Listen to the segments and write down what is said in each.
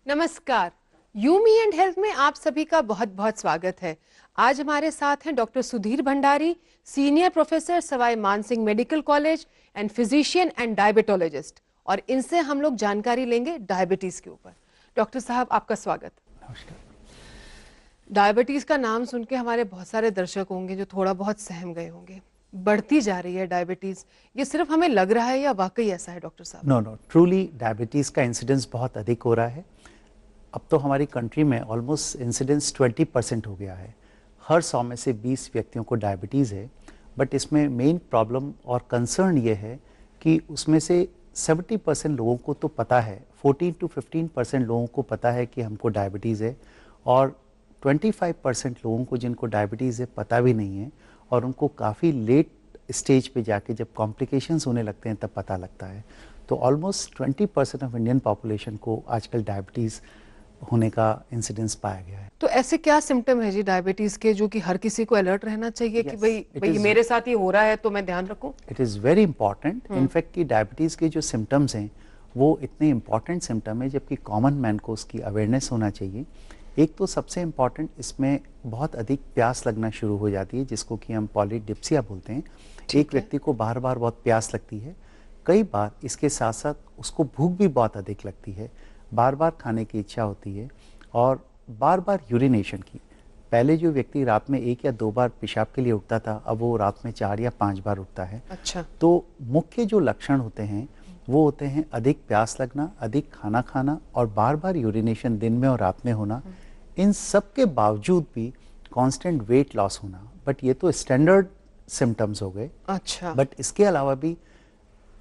नमस्कार। You me and health में आप सभी का बहुत बहुत स्वागत है। आज हमारे साथ हैं doctor Sudhir Bhandari, senior professor Sawai Mansingh medical college and physician and diabetologist, और इनसे हम लोग जानकारी लेंगे डायबिटीज के ऊपर। डॉक्टर साहब, आपका स्वागत। नमस्कार। डायबिटीज का नाम सुन के हमारे बहुत सारे दर्शक होंगे जो थोड़ा बहुत सहम गए होंगे। बढ़ती जा रही है डायबिटीज, ये सिर्फ हमें लग रहा है या वाकई ऐसा है डॉक्टर साहब? नो ट्रूली डायबिटीज़ का इंसिडेंस बहुत अधिक हो रहा है। अब तो हमारी कंट्री में ऑलमोस्ट इंसिडेंस 20% हो गया है। हर 100 में से 20 व्यक्तियों को डायबिटीज़ है। बट इसमें मेन प्रॉब्लम और कंसर्न ये है कि उसमें से 70% लोगों को तो पता है, 14 to 15% लोगों को पता है कि हमको डायबिटीज़ है, और 25% लोगों को जिनको डायबिटीज़ है पता भी नहीं है, और उनको काफ़ी लेट स्टेज पे जाके जब कॉम्प्लिकेशंस होने लगते हैं तब पता लगता है। तो ऑलमोस्ट 20% ऑफ इंडियन पॉपुलेशन को आजकल डायबिटीज़ होने का इंसिडेंस पाया गया है। तो ऐसे क्या सिम्टम है जी डायबिटीज के जो कि हर किसी को अलर्ट रहना चाहिए कि भाई मेरे साथ ये हो रहा है तो मैं ध्यान रखूं? It is very important. In fact कि डायबिटीज़ के जो सिम्टम्स हैं वो इतने इंपॉर्टेंट सिम्टम है, जबकि कॉमन मैन को उसकी अवेयरनेस होना चाहिए। एक तो सबसे इम्पॉर्टेंट, इसमें बहुत अधिक प्यास लगना शुरू हो जाती है, जिसको कि हम पॉलीडिप्सिया बोलते हैं। एक व्यक्ति को बार बार बहुत प्यास लगती है। कई बार इसके साथ साथ उसको भूख भी बहुत अधिक लगती है, बार बार खाने की इच्छा होती है, और बार बार यूरिनेशन की। पहले जो व्यक्ति रात में 1 या 2 बार पेशाब के लिए उठता था, अब वो रात में 4 या 5 बार उठता है। अच्छा। तो मुख्य जो लक्षण होते हैं वो होते हैं अधिक प्यास लगना, अधिक खाना खाना, और बार बार यूरिनेशन दिन में और रात में होना। इन सब के बावजूद भी कांस्टेंट वेट लॉस होना। बट ये तो स्टैंडर्ड सिम्टम्स हो गए। अच्छा। बट इसके अलावा भी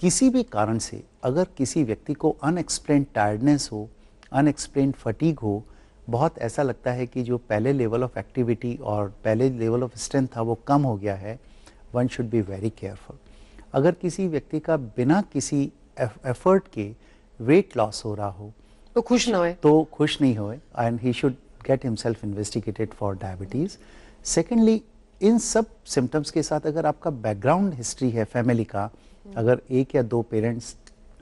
किसी भी कारण से अगर किसी व्यक्ति को अनएक्सप्लेन्ड टायर्डनेस हो, अनएक्सप्लेन्ड फटीग हो, बहुत ऐसा लगता है कि जो पहले लेवल ऑफ एक्टिविटी और पहले लेवल ऑफ स्ट्रेंथ था वो कम हो गया है, one should be very careful. अगर किसी व्यक्ति का बिना किसी एफर्ट के वेट लॉस हो रहा हो तो खुश ना होए, तो खुश नहीं होए, and he should get himself investigated for diabetes. Secondly, इन सब सिम्टम्स के साथ अगर आपका बैकग्राउंड हिस्ट्री है फैमिली का, अगर 1 या 2 पेरेंट्स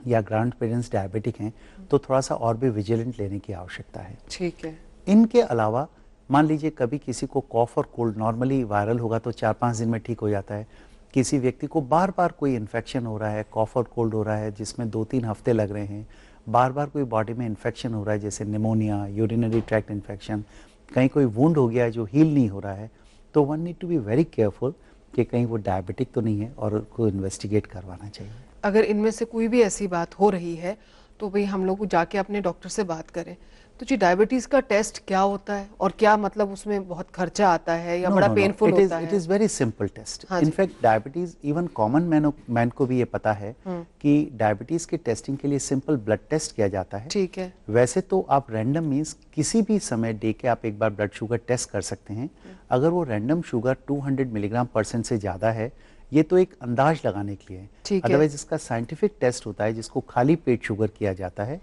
या ग्रैंड पेरेंट्स डायबिटिक हैं, तो थोड़ा सा और भी विजिलेंट लेने की आवश्यकता है। ठीक है। इनके अलावा मान लीजिए कभी किसी को कॉफ और कोल्ड, नॉर्मली वायरल होगा तो 4-5 दिन में ठीक हो जाता है। किसी व्यक्ति को बार बार कोई इन्फेक्शन हो रहा है, कॉफ और कोल्ड हो रहा है जिसमें 2-3 हफ्ते लग रहे हैं, बार बार कोई बॉडी में इन्फेक्शन हो रहा है जैसे निमोनिया, यूरिनरी ट्रैक्ट इन्फेक्शन, कहीं कोई वुंड हो गया है जो हील नहीं हो रहा है, तो one need to be very careful कि कहीं वो डायबिटिक तो नहीं है, और उसको इन्वेस्टिगेट करवाना चाहिए। अगर इनमें से कोई भी ऐसी बात हो रही है तो भाई हम लोग जाके अपने डॉक्टर से बात करें। तो जी डायबिटीज का टेस्ट क्या होता है, और क्या मतलब उसमें बहुत खर्चा आता है या बड़ा पेनफुल होता है? It is very simple test. हाँ in fact diabetes even common man को भी ये पता है कि डायबिटीज के टेस्टिंग के लिए सिंपल ब्लड टेस्ट किया जाता है। ठीक है। वैसे तो आप रैंडम मीन्स किसी भी समय डे के आप एक बार ब्लड शुगर टेस्ट कर सकते हैं। अगर वो रैंडम शुगर 200 मिलीग्राम % से ज़्यादा है, ये तो एक अंदाज लगाने के लिए है। अदरवाइज इसका साइंटिफिक टेस्ट होता है जिसको खाली पेट शुगर किया जाता है,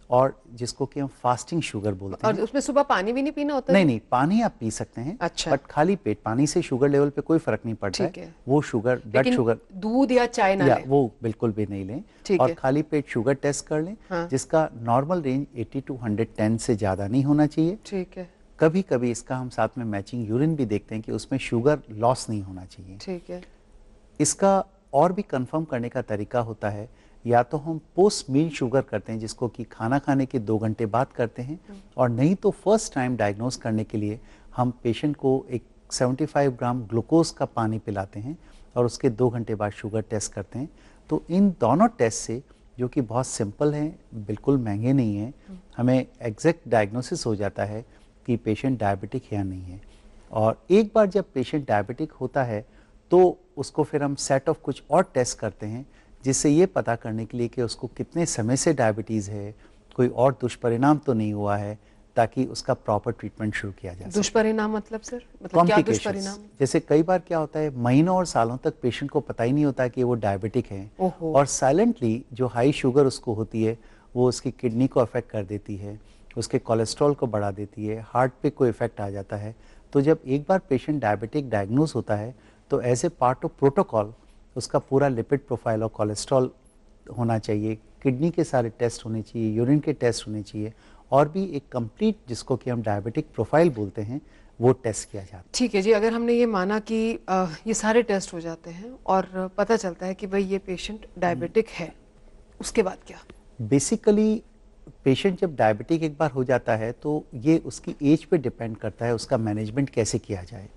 और जिसको कि हम फास्टिंग शुगर बोलते हैं। और उसमें सुबह पानी भी नहीं पीना होता? नहीं, पानी आप पी सकते हैं। अच्छा। बट खाली पेट, पानी से शुगर लेवल पे कोई फर्क नहीं पड़ता है। वो शुगर, ब्लड शुगर, दूध या चाय ना लें? वो बिल्कुल भी नहीं लें। और खाली पेट शुगर टेस्ट कर लें। हाँ। जिसका नॉर्मल रेंज 80 to 110 से ज़्यादा नहीं होना चाहिए। ठीक है। कभी कभी इसका हम साथ में मैचिंग यूरिन भी देखते हैं कि उसमें शुगर लॉस नहीं होना चाहिए। ठीक है। इसका और भी कंफर्म करने का तरीका होता है, या तो हम पोस्ट मील शुगर करते हैं जिसको कि खाना खाने के 2 घंटे बाद करते हैं, और नहीं तो फर्स्ट टाइम डायग्नोस करने के लिए हम पेशेंट को एक 75 ग्राम ग्लूकोज का पानी पिलाते हैं और उसके 2 घंटे बाद शुगर टेस्ट करते हैं। तो इन दोनों टेस्ट से, जो कि बहुत सिंपल हैं, बिल्कुल महंगे नहीं हैं, हमें एग्जैक्ट डायग्नोसिस हो जाता है कि पेशेंट डायबिटिक है या नहीं है। और एक बार जब पेशेंट डायबिटिक होता है तो उसको फिर हम सेट ऑफ कुछ और टेस्ट करते हैं, जिससे ये पता करने के लिए कि उसको कितने समय से डायबिटीज़ है, कोई और दुष्परिणाम तो नहीं हुआ है, ताकि उसका प्रॉपर ट्रीटमेंट शुरू किया जा सके। दुष्परिणाम मतलब सर, मतलब क्या दुष्परिणाम? जैसे कई बार क्या होता है, महीनों और सालों तक पेशेंट को पता ही नहीं होता कि वो डायबिटिक है, और साइलेंटली जो हाई शुगर उसको होती है वो उसकी किडनी को अफेक्ट कर देती है, उसके कोलेस्ट्रॉल को बढ़ा देती है, हार्ट पे कोई इफेक्ट आ जाता है। तो जब एक बार पेशेंट डायबिटिक डायग्नोस होता है तो as a part of protocol उसका पूरा लिपिड प्रोफाइल और कोलेस्ट्रॉल होना चाहिए, किडनी के सारे टेस्ट होने चाहिए, यूरिन के टेस्ट होने चाहिए, और भी एक कंप्लीट, जिसको कि हम डायबिटिक प्रोफाइल बोलते हैं, वो टेस्ट किया जाता है। ठीक है जी, अगर हमने ये माना कि ये सारे टेस्ट हो जाते हैं और पता चलता है कि भाई ये पेशेंट डायबिटिक है, उसके बाद क्या? बेसिकली पेशेंट जब डायबिटिक एक बार हो जाता है तो ये उसकी एज पे डिपेंड करता है, उसका मैनेजमेंट कैसे किया जाए।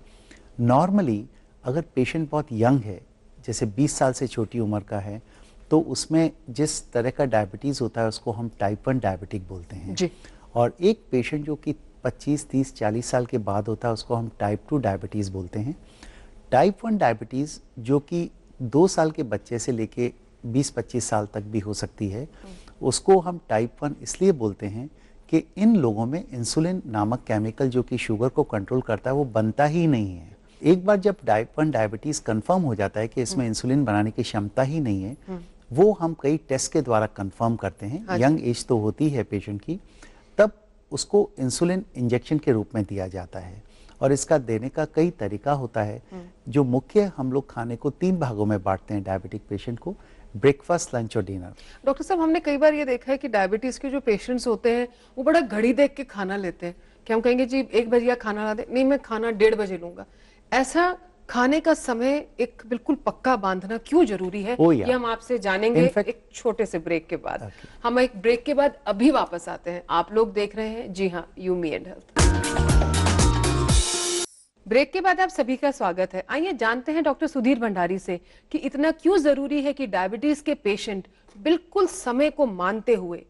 नॉर्मली अगर पेशेंट बहुत यंग है, जैसे 20 साल से छोटी उम्र का है, तो उसमें जिस तरह का डायबिटीज़ होता है उसको हम टाइप 1 डायबिटिक बोलते हैं जी। और एक पेशेंट जो कि 25, 30, 40 साल के बाद होता है उसको हम टाइप 2 डायबिटीज़ बोलते हैं। टाइप 1 डायबिटीज़ जो कि 2 साल के बच्चे से लेके 20-25 साल तक भी हो सकती है, उसको हम टाइप 1 इसलिए बोलते हैं कि इन लोगों में इंसुलिन नामक केमिकल जो कि शुगर को कंट्रोल करता है वो बनता ही नहीं है। एक बार जब टाइप 1 डायबिटीज़ कंफर्म हो जाता है कि इसमें इंसुलिन बनाने की क्षमता ही नहीं है, वो हम कई टेस्ट के द्वारा कंफर्म करते हैं। यंग एज तो होती है पेशेंट की, तब उसको इंसुलिन इंजेक्शन के रूप में दिया जाता है और इसका देने का कई तरीका होता है। जो मुख्य हम लोग खाने को 3 भागों में बांटते हैं डायबिटिक पेशेंट को, ब्रेकफास्ट, लंच और डिनर। डॉक्टर साहब, हमने कई बार ये देखा है कि डायबिटीज के जो पेशेंट्स होते हैं वो बड़ा घड़ी देख के खाना लेते हैं कि हम कहेंगे जी 1 बजे खाना ला दे, नहीं मैं खाना 1:30 बजे लूंगा। ऐसा खाने का समय एक बिल्कुल पक्का बांधना क्यों जरूरी है, ये हम आपसे जानेंगे एक छोटे से ब्रेक के बाद। हम एक ब्रेक के बाद अभी वापस आते हैं। आप लोग देख रहे हैं, जी हाँ, you me and health. Break के बाद आप सभी का स्वागत है। आइए जानते हैं डॉक्टर सुधीर भंडारी से कि इतना क्यों जरूरी है कि डायबिटीज के पेशेंट बिल्कुल समय को मानते हुए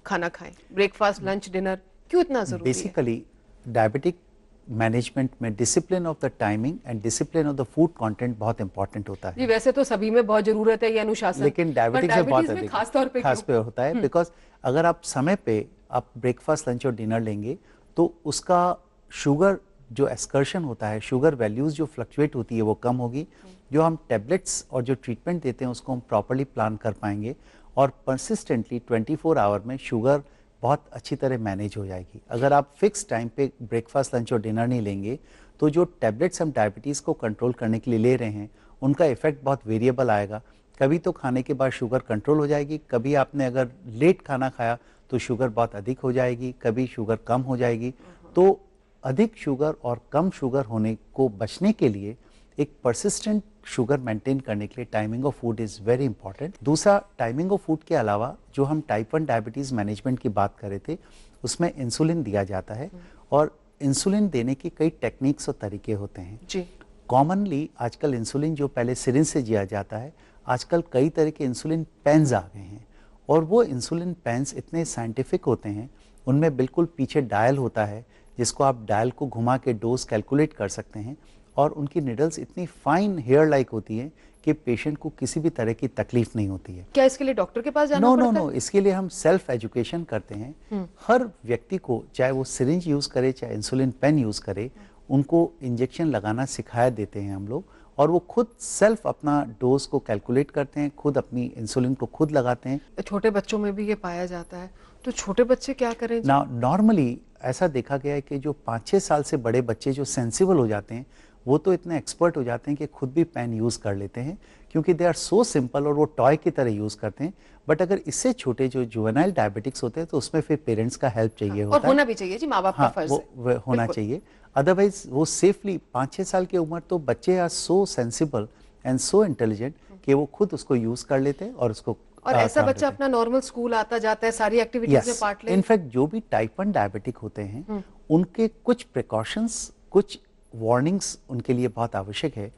खाना खाएं। ब्रेकफास्ट, लंच, डिनर क्यों इतना जरूरी है? बेसिकली डायबिटिक मैनेजमेंट में discipline of the timing and discipline of the food content बहुत इंपॉर्टेंट होता है। जी, वैसे तो सभी में बहुत जरूरत है ये अनुशासन, लेकिन डायबिटिक्स में बहुत अधिक खास तौर पे होता है। बिकॉज अगर आप समय पे आप ब्रेकफास्ट, लंच और डिनर लेंगे तो उसका शुगर जो एक्सकर्शन होता है, शुगर वैल्यूज जो फ्लक्चुएट होती है वो कम होगी। जो हम टेबलेट्स और जो ट्रीटमेंट देते हैं उसको हम प्रॉपर्ली प्लान कर पाएंगे और परसिस्टेंटली 24 आवर में शुगर बहुत अच्छी तरह मैनेज हो जाएगी। अगर आप फिक्स टाइम पे ब्रेकफास्ट, लंच और डिनर नहीं लेंगे तो जो टैबलेट्स हम डायबिटीज़ को कंट्रोल करने के लिए ले रहे हैं उनका इफेक्ट बहुत वेरिएबल आएगा। कभी तो खाने के बाद शुगर कंट्रोल हो जाएगी, कभी आपने अगर लेट खाना खाया तो शुगर बहुत अधिक हो जाएगी, कभी शुगर कम हो जाएगी। तो अधिक शुगर और कम शुगर होने को बचने के लिए एक परसिस्टेंट शुगर मेंटेन करने के लिए timing of food is very important. दूसरा, टाइमिंग ऑफ फूड के अलावा जो हम टाइप 1 डायबिटीज़ मैनेजमेंट की बात कर रहे थे उसमें इंसुलिन दिया जाता है और इंसुलिन देने की कई टेक्निक्स और तरीके होते हैं जी। कॉमनली आजकल इंसुलिन जो पहले सिरिंज से दिया जाता है, आजकल कई तरह के इंसुलिन पेन्स आ गए हैं और वो इंसुलिन पेन्स इतने साइंटिफिक होते हैं, उनमें बिल्कुल पीछे डायल होता है जिसको आप डायल को घुमा के डोज कैलकुलेट कर सकते हैं और उनकी निडल्स इतनी फाइन हेयर लाइक होती हैं कि पेशेंट को किसी भी तरह की तकलीफ नहीं होती है। क्या इसके लिए डॉक्टर के पास जाना पड़ता है? नो, इसके लिए हम सेल्फ एजुकेशन करते हैं। हर व्यक्ति को, चाहे वो सिरिंज यूज करे चाहे इंसुलिन पेन यूज करे, उनको इंजेक्शन लगाना सिखाया देते हैं हम लोग और वो खुद सेल्फ अपना डोज को कैलकुलेट करते हैं, खुद अपनी इंसुलिन को खुद लगाते हैं। छोटे बच्चों में भी ये पाया जाता है, तो छोटे बच्चे क्या करें? नॉर्मली ऐसा देखा गया है कि जो 5-6 साल से बड़े बच्चे जो सेंसिबल हो जाते हैं वो तो इतने एक्सपर्ट हो जाते हैं कि खुद भी पेन यूज़ कर लेते हैं क्योंकि दे आर सो सिंपल और वो टॉय की तरह यूज़ करते हैं। बट अगर इससे छोटे जो जुवेनाइल डायबिटिक्स होते हैं तो उसमें फिर पेरेंट्स का हेल्प चाहिए होता है। और होना भी चाहिए जी, माँ बाप का फर्ज है। वो होना चाहिए, अदरवाइज वो सेफली 5-6 साल की उम्र तो बच्चे are so sensible and so intelligent कि वो खुद उसको यूज़ कर लेते हैं और उसको और ऐसा बच्चा अपना नॉर्मल स्कूल आता जाता है, सारी एक्टिविटीज में पार्ट ले। इनफैक्ट जो भी टाइप 1 डायबिटिक होते हैं उनके कुछ प्रिकॉशंस, कुछ वार्निंग्स उनके लिए बहुत आवश्यक है।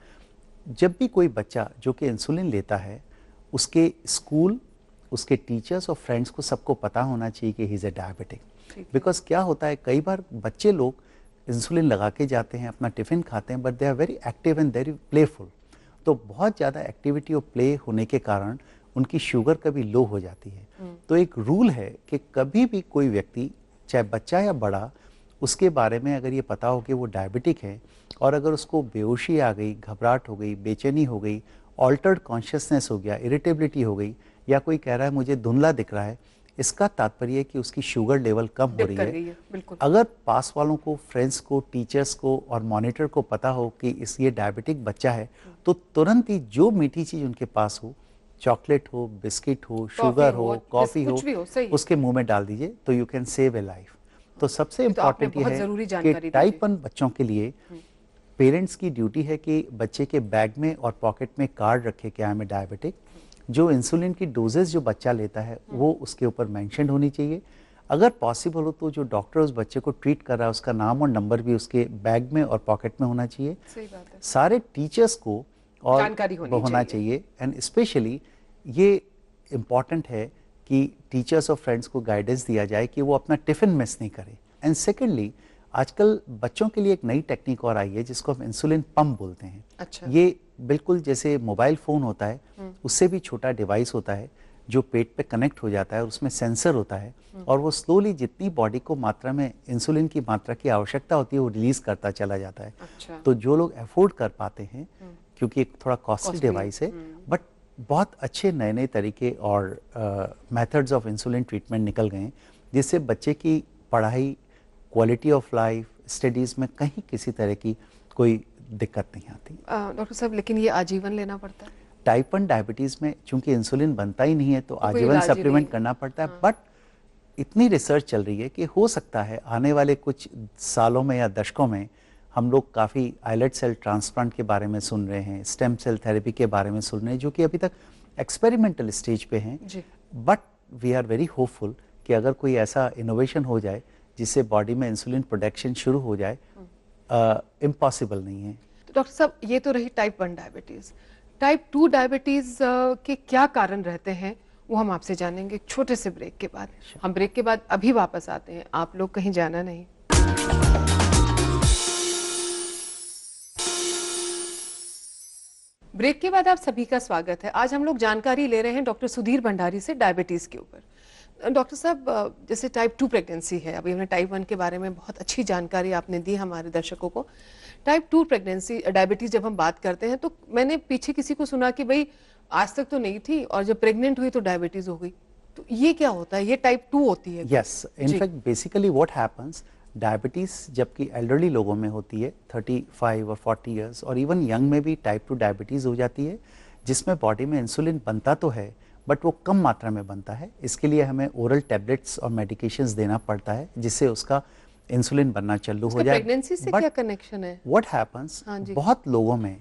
जब भी कोई बच्चा जो कि इंसुलिन लेता है उसके स्कूल, उसके टीचर्स और फ्रेंड्स को सबको पता होना चाहिए कि he is a diabetic. Because क्या होता है, कई बार बच्चे लोग इंसुलिन लगा के जाते हैं, अपना टिफ़िन खाते हैं, but they are very active and very playful. तो बहुत ज़्यादा एक्टिविटी और प्ले होने के कारण उनकी शुगर कभी लो हो जाती है। तो एक रूल है कि कभी भी कोई व्यक्ति, चाहे बच्चा या बड़ा, उसके बारे में अगर ये पता हो कि वो डायबिटिक है और अगर उसको बेहोशी आ गई, घबराहट हो गई, बेचैनी हो गई, ऑल्टर्ड कॉन्शियसनेस हो गया, इरिटेबिलिटी हो गई या कोई कह रहा है मुझे धुंधला दिख रहा है, इसका तात्पर्य है कि उसकी शुगर लेवल कम हो रही है। अगर पास वालों को, फ्रेंड्स को, टीचर्स को और मॉनिटर को पता हो कि ये डायबिटिक बच्चा है तो तुरंत ही जो मीठी चीज़ उनके पास हो चॉकलेट हो, बिस्किट हो, शुगर हो, कॉफी कुछ भी हो, सही है। उसके मुंह में डाल दीजिए तो you can save A life. तो सबसे ये तो आपने इम्पॉर्टेंट ये बहुत है जरूरी कि जानकारी दी टाइप थी। 1 बच्चों के लिए पेरेंट्स की ड्यूटी है कि बच्चे के बैग में और पॉकेट में कार्ड रखे कि आई एम ए डायबिटिक। जो इंसुलिन की डोजेस जो बच्चा लेता है वो उसके ऊपर मेंशन होनी चाहिए। अगर पॉसिबल हो तो जो डॉक्टर उस बच्चे को ट्रीट कर रहा है उसका नाम और नंबर भी उसके बैग में और पॉकेट में होना चाहिए। सही बात है। सारे टीचर्स को और जानकारी होना चाहिए एंड स्पेशली ये इम्पॉर्टेंट है कि टीचर्स और फ्रेंड्स को गाइडेंस दिया जाए कि वो अपना टिफिन मिस नहीं करे। एंड सेकेंडली आजकल बच्चों के लिए एक नई टेक्निक और आई है जिसको हम इंसुलिन पंप बोलते हैं। अच्छा। ये बिल्कुल जैसे मोबाइल फोन होता है उससे भी छोटा डिवाइस होता है जो पेट पे कनेक्ट हो जाता है, उसमें सेंसर होता है और वो स्लोली जितनी बॉडी को मात्रा में इंसुलिन की मात्रा की आवश्यकता होती है वो रिलीज करता चला जाता है। अच्छा। तो जो लोग अफोर्ड कर पाते हैं, क्योंकि एक थोड़ा कॉस्टली डिवाइस है, बट बहुत अच्छे नए नए तरीके और मेथड्स ऑफ इंसुलिन ट्रीटमेंट निकल गए हैं जिससे बच्चे की पढ़ाई, क्वालिटी ऑफ लाइफ, स्टडीज में कहीं किसी तरह की कोई दिक्कत नहीं आती। डॉक्टर साहब लेकिन ये आजीवन लेना पड़ता है? टाइप 1 डायबिटीज में चूंकि इंसुलिन बनता ही नहीं है तो कोई आजीवन इलाज ही सप्लीमेंट नहीं। करना पड़ता है। बट इतनी रिसर्च चल रही है कि हो सकता है आने वाले कुछ सालों में या दशकों में हम लोग काफ़ी आइलेट सेल ट्रांसप्लांट के बारे में सुन रहे हैं, स्टेम सेल थेरेपी के बारे में सुन रहे हैं जो कि अभी तक एक्सपेरिमेंटल स्टेज पे हैं। But we are very hopeful कि अगर कोई ऐसा इनोवेशन हो जाए जिससे बॉडी में इंसुलिन प्रोडक्शन शुरू हो जाए, इम्पॉसिबल नहीं है। तो डॉक्टर साहब ये तो रही टाइप 1 डायबिटीज। टाइप 2 डायबिटीज के क्या कारण रहते हैं वो हम आपसे जानेंगे एक छोटे से ब्रेक के बाद। हम ब्रेक के बाद अभी वापस आते हैं, आप लोग कहीं जाना नहीं। ब्रेक के बाद आप सभी का स्वागत है। आज हम लोग जानकारी ले रहे हैं डॉक्टर सुधीर भंडारी से डायबिटीज के ऊपर। डॉक्टर साहब जैसे टाइप 2 प्रेगनेंसी है, अभी हमने टाइप 1 के बारे में बहुत अच्छी जानकारी आपने दी हमारे दर्शकों को। टाइप 2 प्रेगनेंसी डायबिटीज जब हम बात करते हैं तो मैंने पीछे किसी को सुना कि भाई आज तक तो नहीं थी और जब प्रेग्नेंट हुई तो डायबिटीज हो गई, तो ये क्या होता है? ये टाइप 2 होती है? Yes, in fact basically what happens, diabetes जबकि एल्डरली लोगों में होती है 35 और 40 इयर्स और इवन यंग में भी टाइप 2 डायबिटीज हो जाती है जिसमें बॉडी में इंसुलिन बनता तो है बट वो कम मात्रा में बनता है। इसके लिए हमें ओरल टैबलेट्स और मेडिकेशंस देना पड़ता है जिससे उसका इंसुलिन बनना चालू हो जाए। प्रेगनेंसी से क्या कनेक्शन है? व्हाट हैपेंस, बहुत लोगों में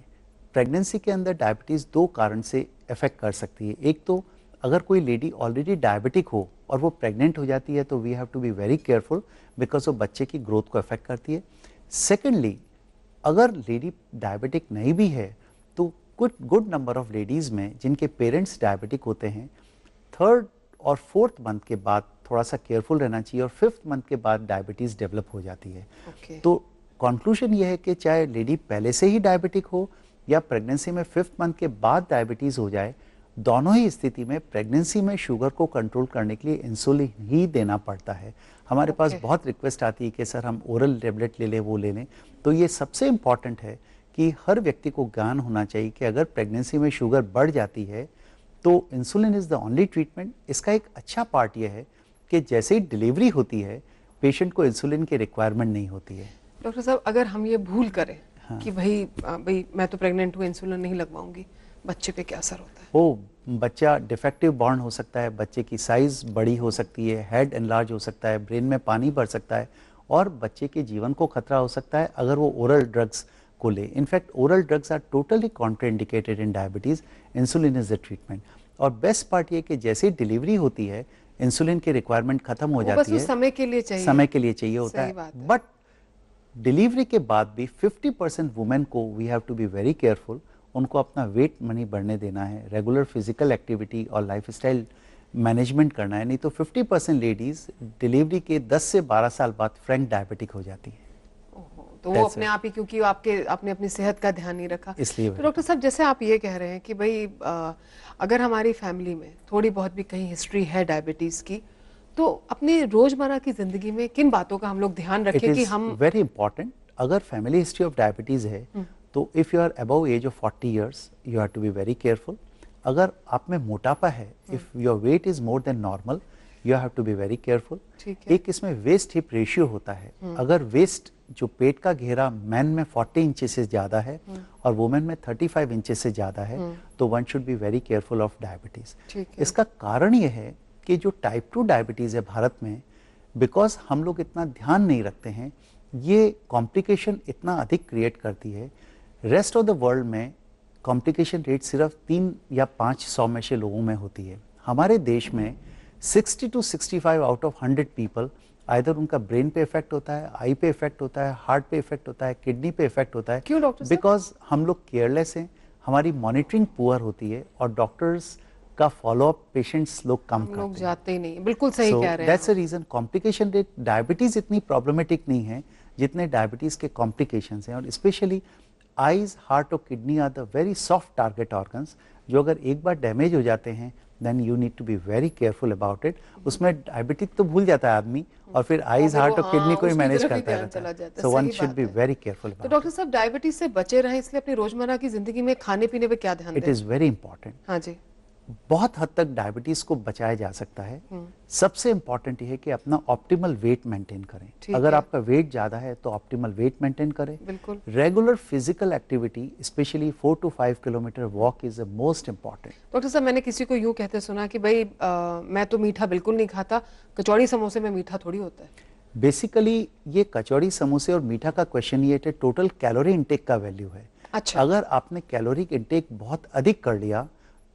प्रेगनेंसी के अंदर डायबिटीज दो कारण से इफेक्ट कर सकती है। एक तो अगर कोई लेडी ऑलरेडी डायबिटिक हो और वो प्रेग्नेंट हो जाती है तो we have to be very careful because वो बच्चे की ग्रोथ को अफेक्ट करती है। सेकेंडली, अगर लेडी डायबिटिक नहीं भी है तो कुछ गुड नंबर ऑफ लेडीज में जिनके पेरेंट्स डायबिटिक होते हैं, 3rd और 4th मंथ के बाद थोड़ा सा केयरफुल रहना चाहिए और 5th मंथ के बाद डायबिटीज डेवलप हो जाती है। तो कंक्लूजन ये है कि चाहे लेडी पहले से ही डायबिटिक हो या प्रेगनेंसी में 5th मंथ के बाद डायबिटीज हो जाए, दोनों ही स्थिति में प्रेगनेंसी में शुगर को कंट्रोल करने के लिए इंसुलिन ही देना पड़ता है। हमारे पास बहुत रिक्वेस्ट आती है कि सर हम ओरल टेबलेट ले लें, वो ले लें। तो ये सबसे इम्पॉर्टेंट है कि हर व्यक्ति को ज्ञान होना चाहिए कि अगर प्रेगनेंसी में शुगर बढ़ जाती है तो insulin is the only treatment. इसका एक अच्छा पार्ट यह है कि जैसे ही डिलीवरी होती है पेशेंट को इंसुलिन की रिक्वायरमेंट नहीं होती है। डॉक्टर साहब अगर हम ये भूल करें कि भाई मैं तो प्रेग्नेंट हूँ, इंसुलिन नहीं लगवाऊंगी, बच्चे पे क्या असर होता है? वो बच्चा डिफेक्टिव बॉर्न हो सकता है, बच्चे की साइज बड़ी हो सकती है, हेड एनलार्ज हो सकता है, ब्रेन में पानी भर सकता है और बच्चे के जीवन को खतरा हो सकता है अगर वो ओरल ड्रग्स को ले। In fact oral drugs are totally contraindicated in diabetes. Insulin is the treatment. और बेस्ट पार्ट ये कि जैसे ही डिलीवरी होती है इंसुलिन की रिक्वायरमेंट खत्म हो जाती है। बस समय के लिए चाहिए, समय के लिए चाहिए होता है। बट डिलीवरी के बाद भी 50% वुमेन को we have to be very careful, उनको अपना वेट नहीं बढ़ने देना है, रेगुलर फिजिकल एक्टिविटी और लाइफस्टाइल मैनेजमेंट करना है, नहीं तो 50% लेडीज डिलीवरी के 10 से 12 साल बाद फ्रैंक डायबिटिक हो जाती है। तो वो अपने आप ही, क्योंकि आपने अपनी सेहत का ध्यान नहीं रखा इसलिए। तो डॉक्टर साहब जैसे आप ये कह रहे हैं कि भाई अगर हमारी फैमिली में थोड़ी बहुत भी कहीं हिस्ट्री है डायबिटीज की, तो अपनी रोजमर्रा की जिंदगी में किन बातों का हम लोग ध्यान रखें कि हम। वेरी इंपॉर्टेंट, अगर फैमिली हिस्ट्री ऑफ डायबिटीज है तो if you are above age of 40 years you have to be very careful. अगर आप में मोटापा है, if your weight is more than normal, you have to be very careful. ठीक है। एक इसमें वेस्ट हिप रेशियो होता है, अगर वेस्ट जो पेट का घेरा मैन में 40 इंचेस से ज्यादा है और वुमेन में 35 इंचेस से ज्यादा है तो one should be very careful of diabetes. ठीक है। इसका कारण यह है कि जो टाइप 2 डायबिटीज है भारत में, बिकॉज हम लोग इतना ध्यान नहीं रखते हैं, ये कॉम्प्लिकेशन इतना अधिक क्रिएट करती है। रेस्ट ऑफ द वर्ल्ड में कॉम्प्लिकेशन रेट सिर्फ 3 या 500 में से लोगों में होती है। हमारे देश में 60 to 65 out of 100 people either उनका ब्रेन पे इफेक्ट होता है, आई पे इफेक्ट होता है, हार्ट पे इफेक्ट होता है, किडनी पे इफेक्ट होता है। क्यों डॉक्टर साहब? बिकॉज हम लोग केयरलेस हैं, हमारी मॉनिटरिंग पुअर होती है और डॉक्टर्स का फॉलोअप पेशेंट्स लोग कम करते हैं। लोग जाते ही नहीं, बिल्कुल सही कह रहे हैं। That's a reason complication rate. Diabetes इतनी प्रॉब्लमेटिक नहीं है जितने डायबिटीज के कॉम्प्लिकेशंस हैं, और स्पेशली आईज, हार्ट और kidney are the very soft target organs, जो अगर एक बार डैमेज हो जाते हैं then you need to be very careful about it. उसमें डायबिटिक तो भूल जाता है आदमी और फिर आईज, हार्ट और किडनी को ही मैनेज करता रहता है। So one should be very careful तो अबाउट डॉक्टर साहब, डायबिटीज से बचे रहें इसलिए अपनी रोजमर्रा की जिंदगी में खाने पीने पे क्या ध्यान इट दें? Is very important. हाँ जी। बहुत हद तक डायबिटीज को बचाया जा सकता है। सबसे इंपॉर्टेंट ये है कि अपना ऑप्टिमल वेट मेंटेन करें। अगर आपका वेट ज्यादा है तो ऑप्टिमल वेट मेंटेन करें। बिल्कुल। Regular physical activity, specially 4 to 5 kilometre walk is the most important. Doctor साहब, मैंने किसी को यूं कहते सुना कि भाई मैं तो मीठा बिल्कुल नहीं खाता, कचौड़ी समोसे में मीठा थोड़ी होता है। बेसिकली ये कचौड़ी समोसे और मीठा का क्वेश्चन ये है टोटल कैलोरी इंटेक का वैल्यू है। अच्छा। अगर आपने कैलोरी इंटेक बहुत अधिक कर लिया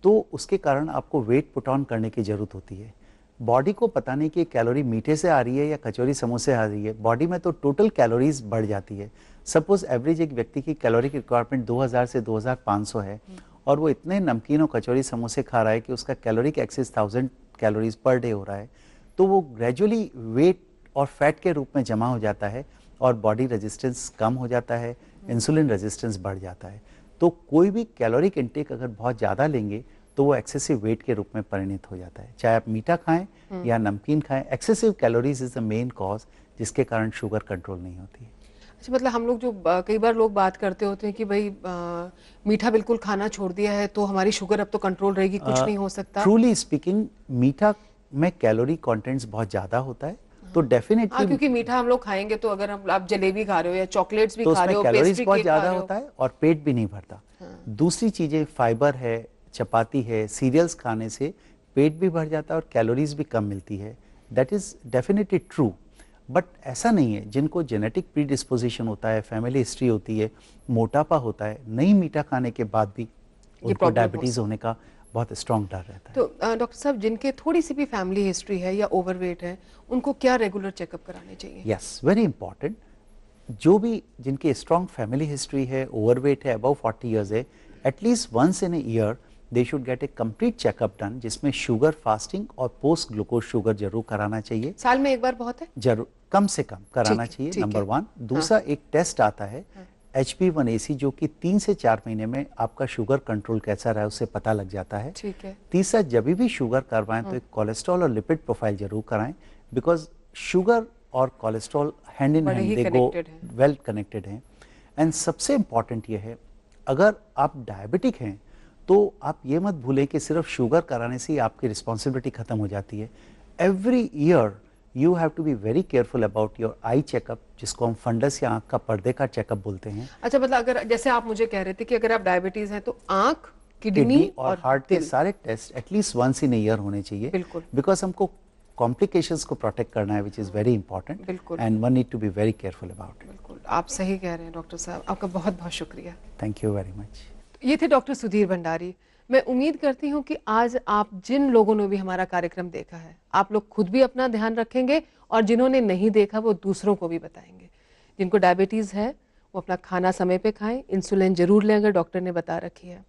तो उसके कारण आपको वेट पुट ऑन करने की जरूरत होती है। बॉडी को पता नहीं कि कैलोरी मीठे से आ रही है या कचौरी समोसे आ रही है, बॉडी में तो टोटल कैलोरीज बढ़ जाती है। सपोज एवरेज एक व्यक्ति की कैलोरी की रिक्वायरमेंट 2000 से 2500 है और वो इतने नमकीन और कचौरी समोसे खा रहा है कि उसका कैलोरी का एक्सेस 1000 कैलोरीज पर डे हो रहा है, तो वो ग्रेजुअली वेट और फैट के रूप में जमा हो जाता है और बॉडी रेजिस्टेंस कम हो जाता है, इंसुलिन रेजिस्टेंस बढ़ जाता है। तो कोई भी कैलोरिक इंटेक अगर बहुत ज़्यादा लेंगे तो वो एक्सेसिव वेट के रूप में परिणित हो जाता है। चाहे आप मीठा खाएं या नमकीन खाएं, excessive calories is the main cause जिसके कारण शुगर कंट्रोल नहीं होती है। अच्छा, मतलब हम लोग जो कई बार लोग बात करते होते हैं कि भाई मीठा बिल्कुल खाना छोड़ दिया है तो हमारी शुगर अब तो कंट्रोल रहेगी, कुछ नहीं हो सकता। ट्रूली स्पीकिंग मीठा में कैलोरी कंटेंट्स बहुत ज़्यादा होता है, तो डेफिनेटली क्योंकि मीठा हम लोग खाएंगे तो अगर हम आप जलेबी खा रहे हो या चॉकलेट्स भी तो खा रहे हो, कैलोरीज पेस्ट्री बहुत केक खा ज़्यादा रहे हो। होता है और पेट भी नहीं भरता। दूसरी चीज़ें फाइबर है, चपाती है, सीरियल्स खाने से पेट भी भर जाता है और कैलोरीज भी कम मिलती है। That is definitely true, but ऐसा नहीं है। जिनको जेनेटिक प्रीडिस्पोजिशन होता है, फैमिली हिस्ट्री होती है, मोटापा होता है, नहीं मीठा खाने के बाद भी उनको डायबिटीज होने का बहुत स्ट्रॉन्ग डर रहता है। तो डॉक्टर साहब, जिनके थोड़ी सी भी फैमिली हिस्ट्री है या ओवरवेट है, उनको क्या रेगुलर चेकअप कराने चाहिए? Yes, very important. जो भी जिनकी स्ट्रॉन्ग फैमिली हिस्ट्री है, ओवरवेट है, अबव 40 ईयर्स है, at least once in a year they should get a complete checkup done, जिसमें शुगर फास्टिंग और पोस्ट ग्लूकोज शुगर जरूर कराना चाहिए। साल में एक बार बहुत है? जरूर, कम से कम कराना चाहिए, नंबर 1। दूसरा एक टेस्ट आता है HbA1c, जो कि 3 से 4 महीने में आपका शुगर कंट्रोल कैसा रहा है उससे पता लग जाता है। ठीक है। तीसरा, जब भी शुगर करवाएं तो एक कोलेस्ट्रॉल और लिपिड प्रोफाइल जरूर कराएं, बिकॉज शुगर और cholesterol hand in hand, they go well connected हैं। एंड सबसे इंपॉर्टेंट ये है, अगर आप डायबिटिक हैं तो आप ये मत भूलें कि सिर्फ शुगर कराने से ही आपकी रिस्पॉन्सिबिलिटी खत्म हो जाती है। Every year you have to be very careful about your eye checkup, जिसको हम फंडस या आंख का पर्दे का चेकअप बोलते हैं। अच्छा, मतलब अगर जैसे आप मुझे कह रहे थे कि अगर आप डायबिटीज हैं तो आंख, किडनी और हार्ट के सारे test at least once in a year होने चाहिए। बिल्कुल। बिकॉज हमको कॉम्प्लिकेशंस को प्रोटेक्ट करना है, विच इज वेरी इंपॉर्टेंट। बिल्कुल। And one need to be very careful about it. बिल्कुल, आप सही कह रहे हैं डॉक्टर साहब, आपका बहुत बहुत शुक्रिया। Thank you very much. ये थे डॉक्टर सुधीर भंडारी। मैं उम्मीद करती हूँ कि आज आप जिन लोगों ने भी हमारा कार्यक्रम देखा है, आप लोग खुद भी अपना ध्यान रखेंगे और जिन्होंने नहीं देखा वो दूसरों को भी बताएंगे। जिनको डायबिटीज़ है वो अपना खाना समय पे खाएं, इंसुलिन जरूर लें अगर डॉक्टर ने बता रखी है,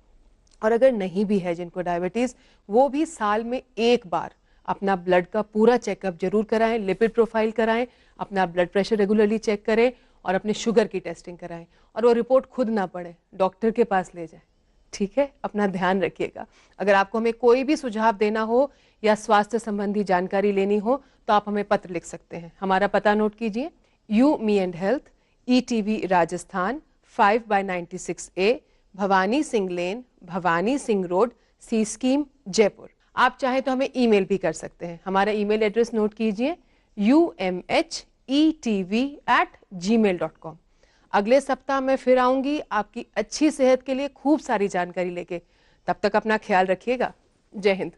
और अगर नहीं भी है जिनको डायबिटीज़, वो भी साल में एक बार अपना ब्लड का पूरा चेकअप जरूर कराएं, लिपिड प्रोफाइल कराएं, अपना ब्लड प्रेशर रेगुलरली चेक करें और अपने शुगर की टेस्टिंग कराएं, और वो रिपोर्ट खुद ना पढ़ें, डॉक्टर के पास ले जाएं। ठीक है, अपना ध्यान रखिएगा। अगर आपको हमें कोई भी सुझाव देना हो या स्वास्थ्य संबंधी जानकारी लेनी हो तो आप हमें पत्र लिख सकते हैं। हमारा पता नोट कीजिए, you me and health, ETV Rajasthan, 5/96A, Bhawani Singh lane, Bhawani Singh road, C scheme, Jaipur. आप चाहे तो हमें ईमेल भी कर सकते हैं। हमारा ईमेल एड्रेस नोट कीजिए umhetv@gmail.com। अगले सप्ताह मैं फिर आऊंगी आपकी अच्छी सेहत के लिए खूब सारी जानकारी लेके। तब तक अपना ख्याल रखिएगा। जय हिंद।